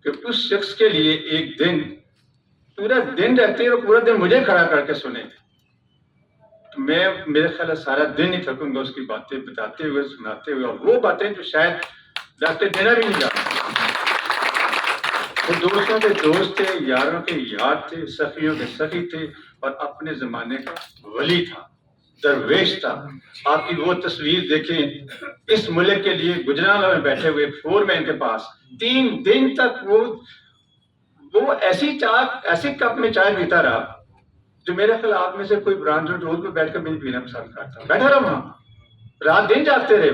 کہ اس شخص کے لیے ایک دن پورا دن رہتے ہیں اور پورا دن مجھے کھڑا کر کے سنے، تو میں میرے خیال ہے سارا دن ہی تھکوں گا اس کی باتیں بتاتے ہوئے، سناتے ہوئے، اور وہ باتیں جو شاید ڈاکٹر دینا بھی نہیں جانتے۔ وہ دوستوں کے دوست تھے، یاروں کے یار تھے، سخیوں کے سخی تھے، اور اپنے زمانے کا ولی تھا، درویش تھا۔ آپ کی وہ تصویر دیکھیں، اس ملک کے لیے گجرانوالہ میں بیٹھے ہوئے فور مین کے پاس 3 دن تک وہ ایسی کپ میں چائے پیتا رہا جو میرے خیال آپ میں سے کوئی برانڈ روڈ پہ بیٹھ کر نہیں پینا پسند کرتا، بیٹھا رہا وہاں، رات دن جاگتے رہے،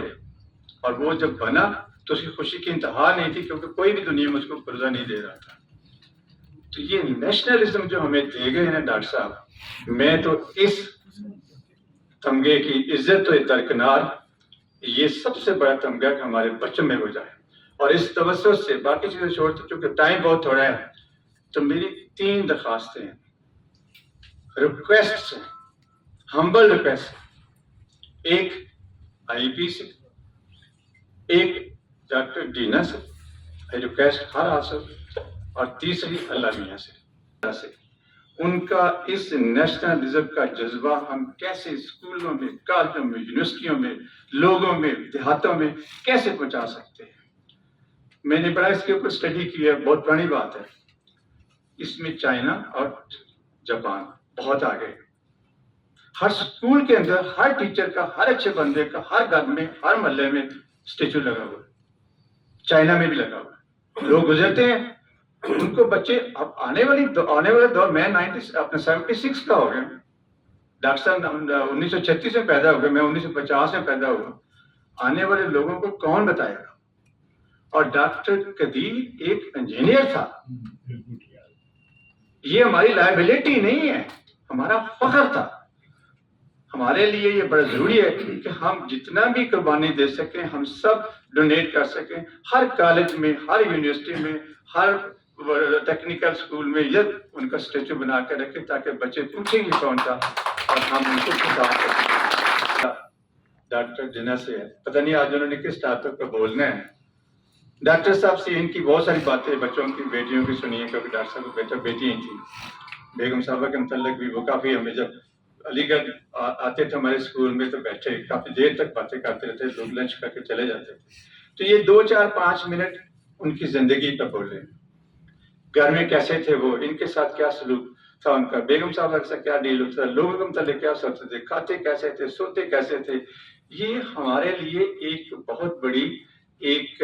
اور وہ جب بنا تو اس کی خوشی کی انتہا نہیں تھی، کیونکہ کوئی بھی دنیا میں اس کو قرضہ نہیں دے رہا تھا۔ تو یہ نیشنلزم جو ہمیں دے گئے ہیں ڈاکٹر صاحب، میں تو اس تمغے کی عزت و درکنار، یہ سب سے بڑا تمغہ کہ ہمارے بچوں میں ہو جائے، اور اس توسط سے باقی چیزیں چھوڑتے، چونکہ ٹائم بہت تھوڑا ہے، تو میری 3 درخواستیں ہیں، ریکویسٹ ہیں، ہمبل ریکویسٹ۔ ایک آئی پی سے، ایک ڈاکٹر ڈینا سے، ریکویسٹ ہر حال سے، اور تیسری اللہ میاں سے۔ ان کا اس نیشنلزم کا جذبہ ہم کیسے اسکولوں میں، کالجوں میں، یونیورسٹیوں میں، لوگوں میں، دیہاتوں میں کیسے پہنچا سکتے ہیں؟ میں نے بڑا اس کے اوپر اسٹڈی کی ہے، بہت پرانی بات ہے۔ اس میں چائنا اور جاپان بہت آگے، ہر اسکول کے اندر ہر ٹیچر کا، ہر اچھے بندے کا، ہر گھر میں، ہر محلے میں اسٹیچو لگا ہوا ہے، چائنا میں بھی لگا ہوا ہے۔ لوگ گزرتے ہیں، ان کو بچے، اب آنے والے دور، میں 76 کا ہو گیا، ڈاکٹر صاحب 1936 میں پیدا ہو گئے، میں 1950 میں پیدا ہوا، آنے والے لوگوں کو کون بتائے گا؟ اور ڈاکٹر قدیر ایک انجینئر تھا، یہ ہماری لائبلٹی نہیں ہے، ہمارا فخر تھا۔ ہمارے لیے یہ بڑا ضروری ہے کہ ہم جتنا بھی قربانی دے سکیں، ہم سب ڈونیٹ کر سکیں، ہر کالج میں، ہر یونیورسٹی میں، ہر ٹیکنیکل سکول میں یہ ان کا اسٹیچو بنا کے رکھیں، تاکہ بچے پوچھیں گے کون تھا اور ہم ان کو خطاب کر سکیں۔ ڈاکٹر جنا سے ہے، پتہ نہیں آج انہوں نے کس ٹاپک پہ بولنا ہے۔ ڈاکٹر صاحب سے ان کی بہت ساری باتیں بچوں کی، بیٹیوں کی سنی ہے، کیونکہ ڈاکٹر صاحب کو بیٹا بیٹیاں تھیں، بیگم صاحبہ کے متعلق بھی وہ کافی، ہمیں جب علی گڑھ آتے تھے ہمارے اسکول میں تو بیٹھے کافی دیر تک باتیں کرتے رہتے، لوگ لنچ کر کے چلے جاتے تھے۔ تو یہ 2 4 5 منٹ ان کی زندگی پر بولے، گھر میں کیسے تھے وہ، ان کے ساتھ کیا سلوک تھا ان کا، بیگم صاحبہ کے ساتھ کیا ڈیل ہوتا تھا، لوگوں کے متعلق کیا سوچتے تھے، کھاتے کیسے تھے، سوتے کیسے تھے۔ یہ ہمارے لیے ایک بہت بڑی ایک